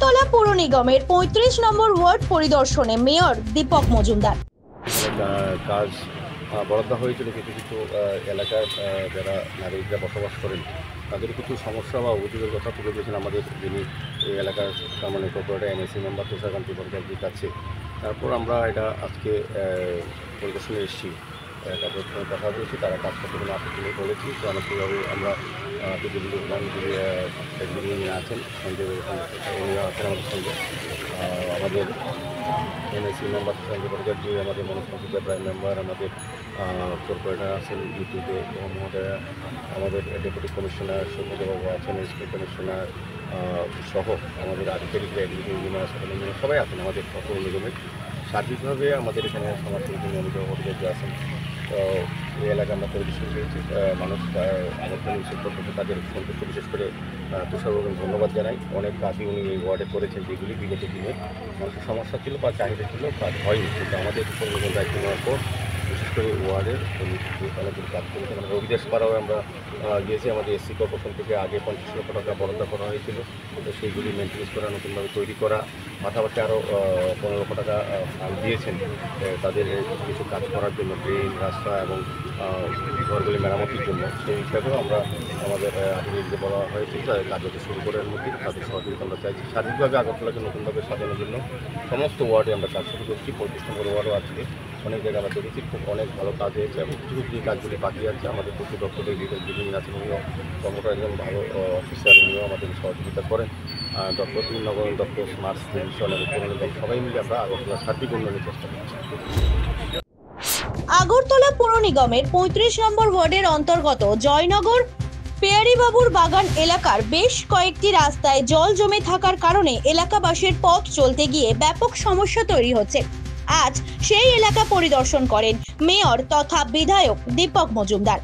আগরতলা পৌর নিগমের ৩৫ নম্বর ওয়ার্ড পরিদর্শনে মেয়র দীপক মজুমদার। কাজ বরাদ্দ হয়েছিল কিছু কিছু এলাকার যারা নাগরিকরা বসবাস করেন তাদের কিছু সমস্যা বা অভিযোগের কথা তুলে দিয়েছেন আমাদের যিনি এই এলাকার মানে কর্পোরেটর এমএসি মেম্বার তুষারকান্তি ভট্টাচার্যের কাছে। তারপর আমরা এটা আজকে পরিদর্শনে এসেছি, তারপর কথা বলেছি, তারা কাজ করতে কোনো আপত্তি নেই বলেছি। তো অনেকভাবে আমরা যেগুলো যিনি আছেন সঞ্জয় উনিও আছেন আমাদের সঙ্গে, আমাদের এমএসি মেম্বার সঞ্জয় ভট্টাচার্য, আমাদের মনস্পতি প্রাইম মেম্বার, আমাদের কর্পোরেটর আছেন ইউটিউবে মহোদয়া, আমাদের ডেপুটি কমিশনার সৌম্যবাবু আছেন, স্কুল কমিশনার সহ আমাদের আধিকারিকরা এগ্রিকালচার ইঞ্জিনিয়ার সবাই আছেন আমাদের পৌর নিগমের। সার্বিকভাবে আমাদের এখানে সমাজসেবী মনোযোগ ভট্টাচার্য আছেন। তো এই এলাকা আমরা পরিদর্শন করেছি, মানুষ আগরতলা করতে তাদের সন্তুষ্ট, বিশেষ করে তুষারবাবুকে ধন্যবাদ জানাই। অনেক কাজই উনি এই ওয়ার্ডে করেছেন যেগুলি বিগত দিনে মানুষের সমস্যা ছিল বা চাহিদা ছিল, কাজ হয়নি, কিন্তু আমাদের পৌর দায়িত্ব নেওয়ার পর বিশেষ করে ওয়ার্ডের অনেকগুলো কাজ করেছেন। আমরা বিদেশ পাড়াও আমরা গিয়েছি, আমাদের এসসি কর্পোরেশন থেকে আগে ৫০ লক্ষ টাকা বরাদ্দ করা হয়েছিল, তো সেইগুলি মেনটেন্স করা, নতুনভাবে তৈরি করা, পাশাপাশি আরও ১৫ লক্ষ টাকা ফান্ড দিয়েছেন তাদের কিছু কাজ করার জন্য, ড্রেন, রাস্তা এবং ঘরগুলি মেরামতির জন্য। সেই হিসাবেও আমরা আমাদের আধিকারিকদের বলা হয়েছে তাদের কাজটি শুরু করার মধ্যে তাদের সহযোগিতা আমরা চাইছি। সার্বিকভাবে আগরতলাকে নতুনভাবে সাজানোর জন্য সমস্ত ওয়ার্ডে আমরা কাজ শুরু করছি। ৩৫ নম্বর ওয়ার্ডও আজকে অনেক জায়গায় আমরা দেখেছি খুব অনেক ভালো কাজ হয়েছে এবং কিছু কিছু কাজগুলি বাকি আছে। আমাদের প্রচুর দপ্তরের যিনি আছেন উনিও কর্মকর্তা একজন ভালো অফিসার, উনিও আমাদের সহযোগিতা করেন। দপ্তর নগর দপ্তর, স্মার্ট সিটি মিশন এবং পৌর নিগম সবাই মিলে আমরা আগরতলা সার্বিক উন্নয়নের চেষ্টা করছি। আগরতলা পৌর নিগমের ৩৫ নম্বর ওয়ার্ডের অন্তর্গত জয়নগর পেয়ারীবাবুর বাগান এলাকার বেশ কয়েকটি রাস্তায় জল জমে থাকার কারণে এলাকাবাসীর পথ চলতে গিয়ে ব্যাপক সমস্যা তৈরি হচ্ছে। আজ সেই এলাকা পরিদর্শন করেন মেয়র তথা বিধায়ক দীপক মজুমদার।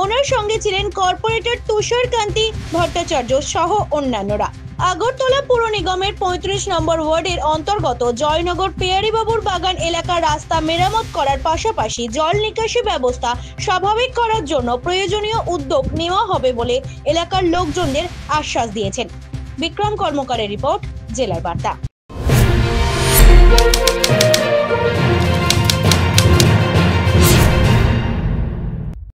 ওনার সঙ্গে ছিলেন কর্পোরেটর তুষারকান্তি ভট্টাচার্য সহ অন্যান্যরা। আগরতলা পৌর নিগমের ৩৫ নম্বর ওয়ার্ডের অন্তর্গত জয়নগর পেয়ারীবাবুর বাগান এলাকার রাস্তা মেরামত করার পাশাপাশি জল নিকাশি ব্যবস্থা স্বাভাবিক করার জন্য প্রয়োজনীয় উদ্যোগ নেওয়া হবে বলে এলাকার লোকজনদের আশ্বাস দিয়েছেন। বিক্রম কর্মকারের রিপোর্ট, জেলার বার্তা।